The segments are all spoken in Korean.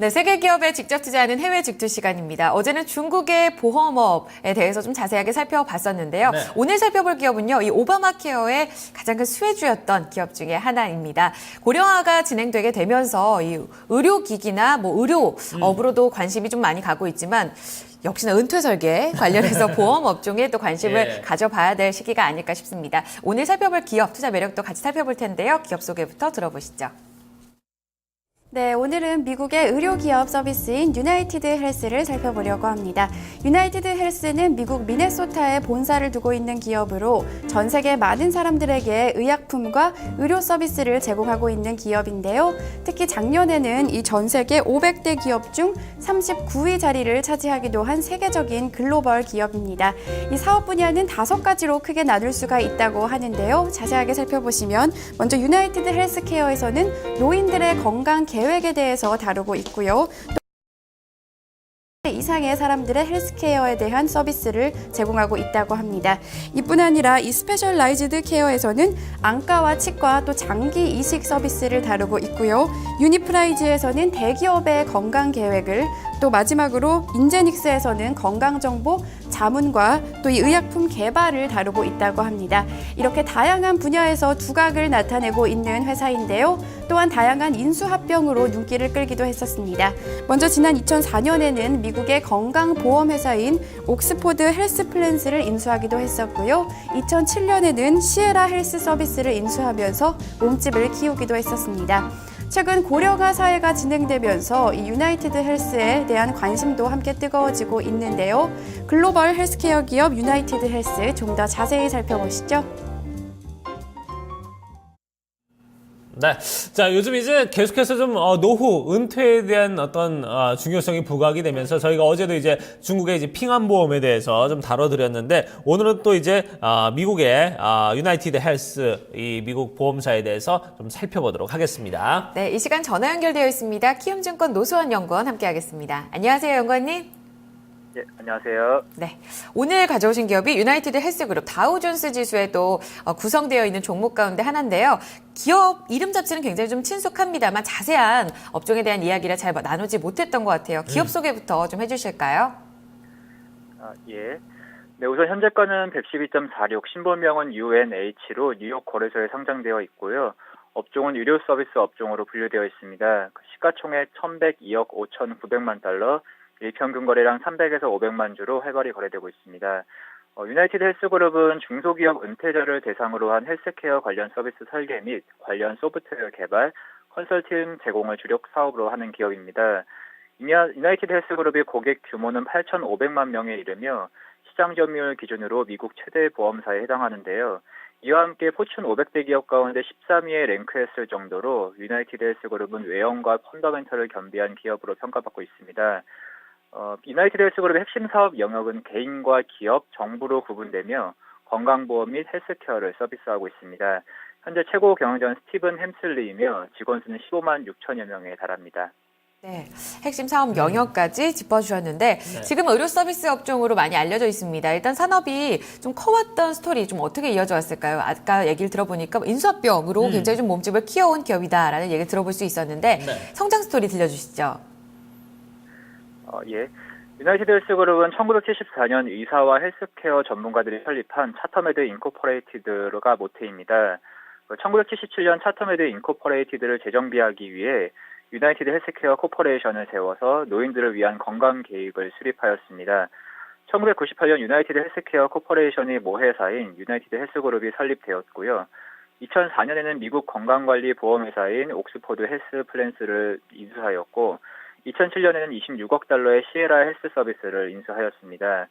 네, 세계 기업에 직접 투자하는 해외 직투 시간입니다. 어제는 중국의 보험업에 대해서 좀 자세하게 살펴봤었는데요. 네. 오늘 살펴볼 기업은요, 이 오바마케어의 가장 큰 수혜주였던 기업 중에 하나입니다. 고령화가 진행되게 되면서 이 의료기기나 뭐 의료업으로도 관심이 좀 많이 가고 있지만 역시나 은퇴 설계 관련해서 보험 업종에 또 관심을 예. 가져봐야 될 시기가 아닐까 싶습니다. 오늘 살펴볼 기업 투자 매력도 같이 살펴볼 텐데요. 기업 소개부터 들어보시죠. 네, 오늘은 미국의 의료기업 서비스인 유나이티드 헬스를 살펴보려고 합니다. 유나이티드 헬스는 미국 미네소타에 본사를 두고 있는 기업으로 전 세계 많은 사람들에게 의약품과 의료 서비스를 제공하고 있는 기업인데요. 특히 작년에는 이 전 세계 500대 기업 중 39위 자리를 차지하기도 한 세계적인 글로벌 기업입니다. 이 사업 분야는 5가지로 크게 나눌 수가 있다고 하는데요. 자세하게 살펴보시면 먼저 유나이티드 헬스케어에서는 노인들의 건강 계획에 대해서 다루고 있고요. 이상의 사람들의 헬스케어에 대한 서비스를 제공하고 있다고 합니다. 이뿐 아니라 이 스페셜라이즈드 케어에서는 안과와 치과 또 장기 이식 서비스를 다루고 있고요. 유니프라이즈에서는 대기업의 건강 계획을, 또 마지막으로 인제닉스에서는 건강정보 자문과 또 이 의약품 개발을 다루고 있다고 합니다. 이렇게 다양한 분야에서 두각을 나타내고 있는 회사인데요. 또한 다양한 인수합병으로 눈길을 끌기도 했었습니다. 먼저 지난 2004년에는 미국의 건강보험회사인 옥스포드 헬스 플랜스를 인수하기도 했었고요. 2007년에는 시에라 헬스 서비스를 인수하면서 몸집을 키우기도 했었습니다. 최근 고령화 사회가 진행되면서 이 유나이티드 헬스에 대한 관심도 함께 뜨거워지고 있는데요. 글로벌 헬스케어 기업 유나이티드 헬스 좀 더 자세히 살펴보시죠. 네. 자, 요즘 이제 계속해서 좀 노후, 은퇴에 대한 어떤 중요성이 부각이 되면서 저희가 어제도 이제 중국의 이제 핑안보험에 대해서 좀 다뤄드렸는데 오늘은 또 이제 미국의 유나이티드 헬스, 이 미국 보험사에 대해서 좀 살펴보도록 하겠습니다. 네, 이 시간 전화 연결되어 있습니다. 키움증권 노수원 연구원 함께하겠습니다. 안녕하세요, 연구원님. 예, 안녕하세요. 네, 오늘 가져오신 기업이 유나이티드 헬스그룹 다우존스 지수에도 구성되어 있는 종목 가운데 하나인데요. 기업 이름 자체는 굉장히 좀 친숙합니다만 자세한 업종에 대한 이야기를 잘 나누지 못했던 것 같아요. 기업 소개부터 좀 해주실까요? 예. 네, 우선 현재가는 112.46, 신본명은 UNH로 뉴욕 거래소에 상장되어 있고요. 업종은 의료 서비스 업종으로 분류되어 있습니다. 시가총액 1,102억 5,900만 달러, 일평균 거래량 300에서 500만 주로 활발히 거래되고 있습니다. 유나이티드 헬스그룹은 중소기업 은퇴자를 대상으로 한 헬스케어 관련 서비스 설계 및 관련 소프트웨어 개발, 컨설팅 제공을 주력 사업으로 하는 기업입니다. 유나이티드 헬스그룹의 고객 규모는 8,500만 명에 이르며 시장 점유율 기준으로 미국 최대 보험사에 해당하는데요. 이와 함께 포춘 500대 기업 가운데 13위에 랭크했을 정도로 유나이티드 헬스그룹은 외형과 펀더멘털을 겸비한 기업으로 평가받고 있습니다. 유나이티드 헬스그룹의 핵심 사업 영역은 개인과 기업, 정부로 구분되며 건강보험 및 헬스케어를 서비스하고 있습니다. 현재 최고 경영자는 스티븐 햄슬리이며 직원 수는 15만 6천여 명에 달합니다. 네, 핵심 사업 영역까지 짚어주셨는데 지금 의료 서비스 업종으로 많이 알려져 있습니다. 일단 산업이 좀 커왔던 스토리 좀 어떻게 이어져 왔을까요? 아까 얘기를 들어보니까 인수합병으로 굉장히 좀 몸집을 키워온 기업이다라는 얘기를 들어볼 수 있었는데 성장 스토리 들려주시죠. 예. 유나이티드 헬스그룹은 1974년 의사와 헬스케어 전문가들이 설립한 차터메드 인코퍼레이티드가 모태입니다. 1977년 차터메드 인코퍼레이티드를 재정비하기 위해 유나이티드 헬스케어 코퍼레이션을 세워서 노인들을 위한 건강 계획을 수립하였습니다. 1998년 유나이티드 헬스케어 코퍼레이션의 모회사인 유나이티드 헬스그룹이 설립되었고요. 2004년에는 미국 건강관리 보험회사인 옥스포드 헬스 플랜스를 인수하였고 2007년에는 26억 달러의 시에라 헬스 서비스를 인수하였습니다.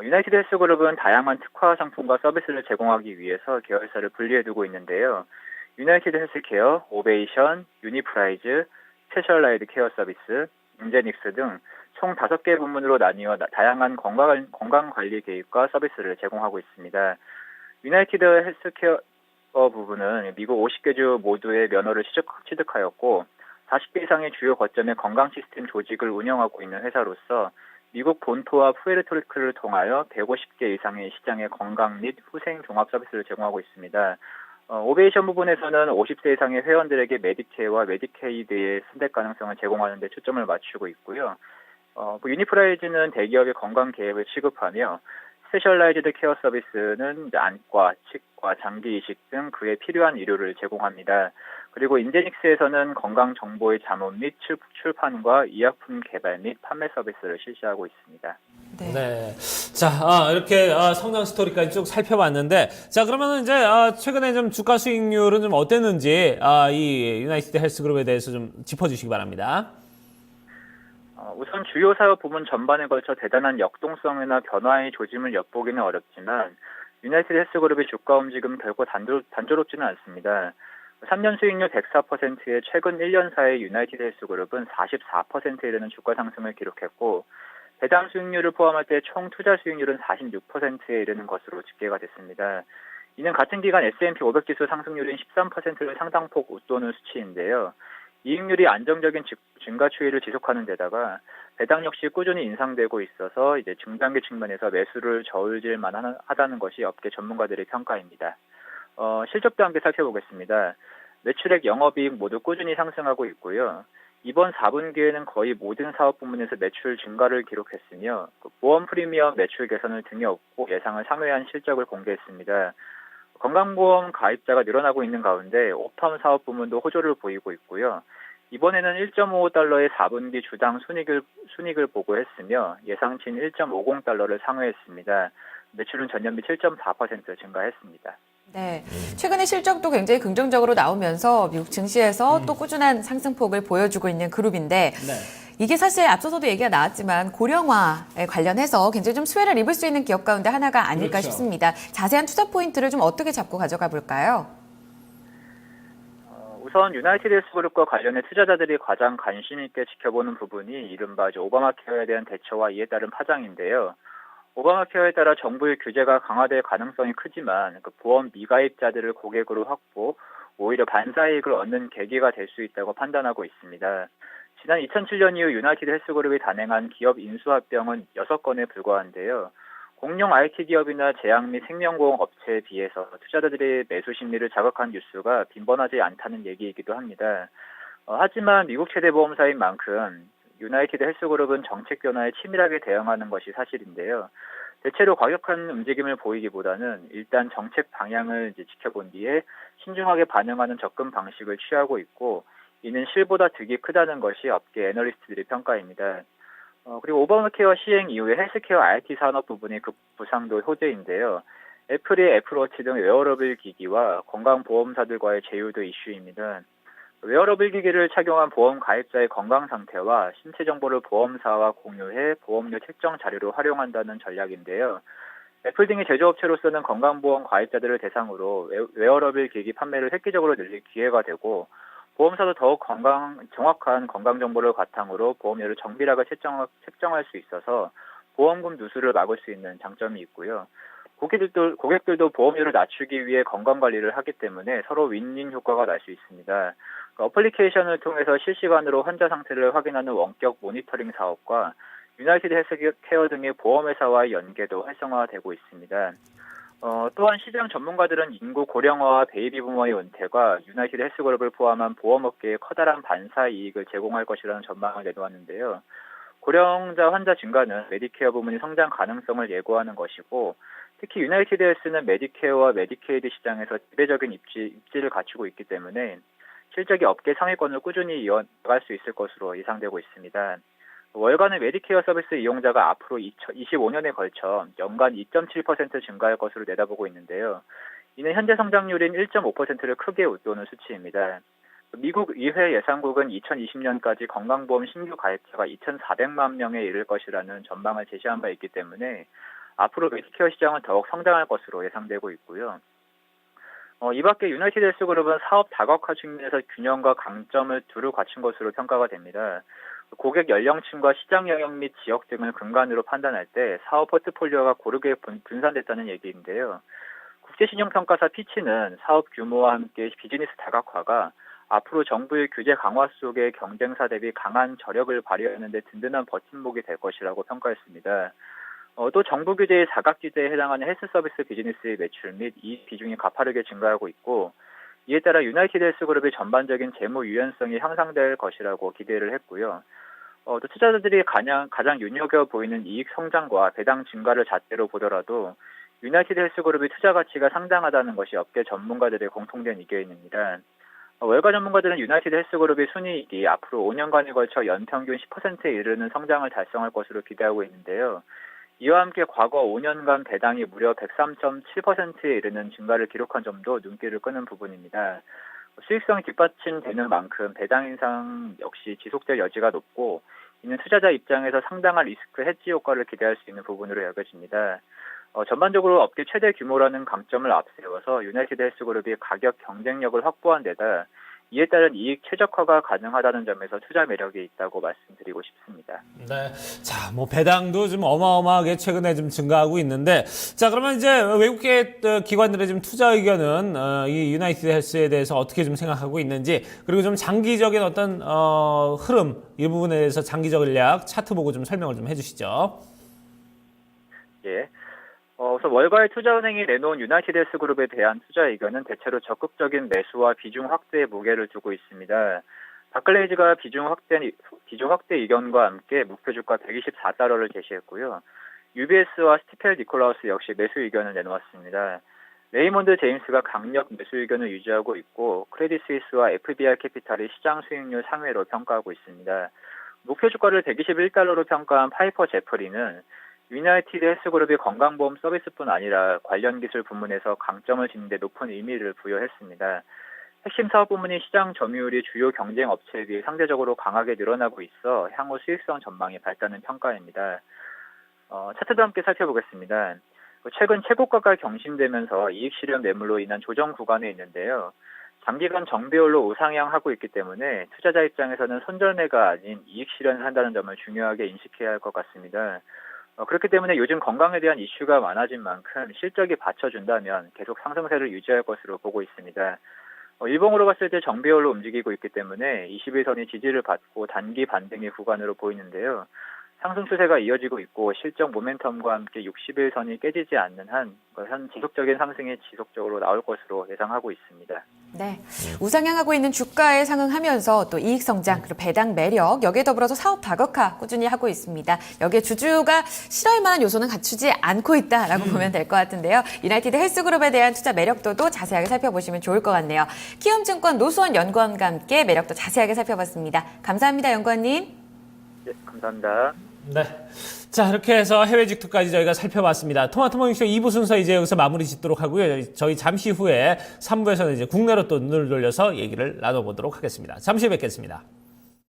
유나이티드 헬스그룹은 다양한 특화 상품과 서비스를 제공하기 위해서 계열사를 분리해두고 있는데요. 유나이티드 헬스케어, 오베이션, 유니프라이즈, 스페셜라이드 케어 서비스, 인제닉스 등 총 5개 부문으로 나뉘어 다양한 건강관리 계획과 서비스를 제공하고 있습니다. 유나이티드 헬스케어 부분은 미국 50개 주 모두의 면허를 취득하였고 40개 이상의 주요 거점의 건강 시스템 조직을 운영하고 있는 회사로서 미국 본토와 푸에르토리코를 통하여 150개 이상의 시장의 건강 및 후생 종합 서비스를 제공하고 있습니다. 오베이션 부분에서는 50세 이상의 회원들에게 메디케어와 메디케이드의 선택 가능성을 제공하는 데 초점을 맞추고 있고요. 유니프라이즈는 대기업의 건강 계획을 취급하며 스페셜라이즈드 케어 서비스는 이제 안과, 치과, 장기 이식 등 그에 필요한 의료를 제공합니다. 그리고 인제닉스에서는 건강 정보의 자문 및 출판과 의약품 개발 및 판매 서비스를 실시하고 있습니다. 네. 네. 자, 이렇게 성장 스토리까지 쭉 살펴봤는데, 자, 그러면은 이제 최근에 좀 주가 수익률은 좀 어땠는지 이 유나이티드 헬스그룹에 대해서 좀 짚어주시기 바랍니다. 우선 주요 사업 부문 전반에 걸쳐 대단한 역동성이나 변화의 조짐을 엿보기는 어렵지만 유나이티드 헬스그룹의 주가 움직임은 결코 단조롭지는 않습니다. 3년 수익률 104%의 최근 1년 사이 유나이티드 헬스그룹은 44%에 이르는 주가 상승을 기록했고 배당 수익률을 포함할 때 총 투자 수익률은 46%에 이르는 것으로 집계가 됐습니다. 이는 같은 기간 S&P 500 지수 상승률인 13%를 상당폭 웃도는 수치인데요. 이익률이 안정적인 증가 추이를 지속하는 데다가 배당 역시 꾸준히 인상되고 있어서 이제 중단기 측면에서 매수를 저울질 만하다는 것이 업계 전문가들의 평가입니다. 실적도 함께 살펴보겠습니다. 매출액, 영업이익 모두 꾸준히 상승하고 있고요. 이번 4분기에는 거의 모든 사업 부문에서 매출 증가를 기록했으며 보험 프리미엄 매출 개선을 등에 업고 예상을 상회한 실적을 공개했습니다. 건강보험 가입자가 늘어나고 있는 가운데 오팜 사업 부문도 호조를 보이고 있고요. 이번에는 1.55달러의 4분기 주당 순익을 보고했으며 예상치인 1.50달러를 상회했습니다. 매출은 전년비 7.4% 증가했습니다. 네. 최근에 실적도 굉장히 긍정적으로 나오면서 미국 증시에서 또 꾸준한 상승폭을 보여주고 있는 그룹인데 이게 사실 앞서서도 얘기가 나왔지만 고령화에 관련해서 굉장히 좀 수혜를 입을 수 있는 기업 가운데 하나가 아닐까 싶습니다. 자세한 투자 포인트를 좀 어떻게 잡고 가져가 볼까요? 우선 유나이티드 헬스그룹과 관련해 투자자들이 가장 관심 있게 지켜보는 부분이 이른바 오바마 케어에 대한 대처와 이에 따른 파장인데요. 오바마 케어에 따라 정부의 규제가 강화될 가능성이 크지만 보험 미가입자들을 고객으로 확보, 오히려 반사이익을 얻는 계기가 될 수 있다고 판단하고 있습니다. 지난 2007년 이후 유나이티드 헬스그룹이 단행한 기업 인수합병은 6건에 불과한데요. 공룡 IT 기업이나 제약 및 생명보험 업체에 비해서 투자자들의 매수 심리를 자극한 뉴스가 빈번하지 않다는 얘기이기도 합니다. 하지만 미국 최대 보험사인 만큼 유나이티드 헬스그룹은 정책 변화에 치밀하게 대응하는 것이 사실인데요. 대체로 과격한 움직임을 보이기보다는 일단 정책 방향을 지켜본 뒤에 신중하게 반응하는 접근 방식을 취하고 있고 이는 실보다 득이 크다는 것이 업계 애널리스트들의 평가입니다. 그리고 오바마케어 시행 이후에 헬스케어 IT 산업 부분이 급부상도 호재인데요. 애플이 애플워치 등 웨어러블 기기와 건강보험사들과의 제휴도 이슈입니다. 웨어러블 기기를 착용한 보험 가입자의 건강 상태와 신체 정보를 보험사와 공유해 보험료 책정 자료로 활용한다는 전략인데요. 애플 등의 제조업체로서는 건강보험 가입자들을 대상으로 웨어러블 기기 판매를 획기적으로 늘릴 기회가 되고 보험사도 더욱 정확한 건강 정보를 바탕으로 보험료를 정밀하게 책정할 수 있어서 보험금 누수를 막을 수 있는 장점이 있고요. 고객들도 보험료를 낮추기 위해 건강관리를 하기 때문에 서로 윈윈 효과가 날 수 있습니다. 어플리케이션을 통해서 실시간으로 환자 상태를 확인하는 원격 모니터링 사업과 유나이티드 헬스케어 등의 보험회사와의 연계도 활성화되고 있습니다. 또한 시장 전문가들은 인구 고령화와 베이비 부머의 은퇴가 유나이티드 헬스그룹을 포함한 보험업계에 커다란 반사 이익을 제공할 것이라는 전망을 내놓았는데요. 고령자 환자 증가는 메디케어 부문의 성장 가능성을 예고하는 것이고 특히 유나이티드 헬스는 메디케어와 메디케이드 시장에서 지배적인 입지를 갖추고 있기 때문에 실적이 업계 상위권을 꾸준히 이어나갈 수 있을 것으로 예상되고 있습니다. 월간의 메디케어 서비스 이용자가 앞으로 25년에 걸쳐 연간 2.7% 증가할 것으로 내다보고 있는데요. 이는 현재 성장률인 1.5%를 크게 웃도는 수치입니다. 미국 의회 예상국은 2020년까지 건강보험 신규 가입자가 2,400만 명에 이를 것이라는 전망을 제시한 바 있기 때문에 앞으로 메디케어 시장은 더욱 성장할 것으로 예상되고 있고요. 이 밖에 유나이티드 헬스그룹은 사업 다각화 측면에서 균형과 강점을 두루 갖춘 것으로 평가가 됩니다. 고객 연령층과 시장 영역 및 지역 등을 근간으로 판단할 때 사업 포트폴리오가 고르게 분산됐다는 얘기인데요. 국제신용평가사 피치는 사업 규모와 함께 비즈니스 다각화가 앞으로 정부의 규제 강화 속의 경쟁사 대비 강한 저력을 발휘하는 데 든든한 버팀목이 될 것이라고 평가했습니다. 또 정부 규제의 사각지대에 해당하는 헬스 서비스 비즈니스의 매출 및 이익 비중이 가파르게 증가하고 있고, 이에 따라 유나이티드 헬스그룹의 전반적인 재무 유연성이 향상될 것이라고 기대를 했고요. 또 투자자들이 가장 눈여겨 보이는 이익 성장과 배당 증가를 잣대로 보더라도 유나이티드 헬스그룹의 투자 가치가 상당하다는 것이 업계 전문가들의 공통된 의견입니다. 월가 전문가들은 유나이티드 헬스그룹의 순이익이 앞으로 5년간에 걸쳐 연평균 10%에 이르는 성장을 달성할 것으로 기대하고 있는데요. 이와 함께 과거 5년간 배당이 무려 103.7%에 이르는 증가를 기록한 점도 눈길을 끄는 부분입니다. 수익성이 뒷받침되는 만큼 배당 인상 역시 지속될 여지가 높고, 이는 투자자 입장에서 상당한 리스크 해지 효과를 기대할 수 있는 부분으로 여겨집니다. 전반적으로 업계 최대 규모라는 강점을 앞세워서 유나이티드 헬스그룹이 가격 경쟁력을 확보한 데다 이에 따른 이익 최적화가 가능하다는 점에서 투자 매력이 있다고 말씀드리고 싶습니다. 네. 자, 뭐 배당도 좀 어마어마하게 최근에 좀 증가하고 있는데, 자, 그러면 이제 외국계 기관들의 좀 투자 의견은 이 유나이티드 헬스에 대해서 어떻게 좀 생각하고 있는지, 그리고 좀 장기적인 어떤 흐름, 이 부분에 대해서 장기적 전략 차트 보고 좀 설명을 좀 해주시죠. 예. 우선 월가의 투자은행이 내놓은 유나이티드 헬스그룹에 대한 투자 의견은 대체로 적극적인 매수와 비중 확대에 무게를 두고 있습니다. 바클레이즈가 비중 확대 의견과 함께 목표 주가 124달러를 제시했고요. UBS와 스티펠 니콜라우스 역시 매수 의견을 내놓았습니다. 레이몬드 제임스가 강력 매수 의견을 유지하고 있고, 크레딧 스위스와 FBR 캐피탈이 시장 수익률 상회로 평가하고 있습니다. 목표 주가를 121달러로 평가한 파이퍼 제퍼리는 유나이티드 헬스그룹이 건강보험 서비스뿐 아니라 관련 기술 부문에서 강점을 짓는 데 높은 의미를 부여했습니다. 핵심 사업 부문인 시장 점유율이 주요 경쟁 업체에 비해 상대적으로 강하게 늘어나고 있어 향후 수익성 전망이 밝다는 평가입니다. 차트도 함께 살펴보겠습니다. 최근 최고가가 경신되면서 이익 실현 매물로 인한 조정 구간에 있는데요. 장기간 정배열로 우상향하고 있기 때문에 투자자 입장에서는 손절매가 아닌 이익 실현을 한다는 점을 중요하게 인식해야 할 것 같습니다. 그렇기 때문에 요즘 건강에 대한 이슈가 많아진 만큼 실적이 받쳐준다면 계속 상승세를 유지할 것으로 보고 있습니다. 일봉으로 봤을 때 정배열로 움직이고 있기 때문에 21선이 지지를 받고 단기 반등의 구간으로 보이는데요. 상승 추세가 이어지고 있고 실적 모멘텀과 함께 61선이 깨지지 않는 한 지속적인 상승이 지속적으로 나올 것으로 예상하고 있습니다. 네, 우상향하고 있는 주가에 상응하면서 또 이익 성장, 그리고 배당 매력, 여기에 더불어서 사업 다각화 꾸준히 하고 있습니다. 여기에 주주가 싫어할 만한 요소는 갖추지 않고 있다라고 보면 될 것 같은데요. 유나이티드 헬스그룹에 대한 투자 매력도도 자세하게 살펴보시면 좋을 것 같네요. 키움증권 노수원 연구원과 함께 매력도 자세하게 살펴봤습니다. 감사합니다, 연구원님. 네, 감사합니다. 네. 자, 이렇게 해서 해외 직투까지 저희가 살펴봤습니다. 토마토 모닝쇼 2부 순서 이제 여기서 마무리 짓도록 하고요. 저희 잠시 후에 3부에서는 이제 국내로 또 눈을 돌려서 얘기를 나눠보도록 하겠습니다. 잠시 후에 뵙겠습니다.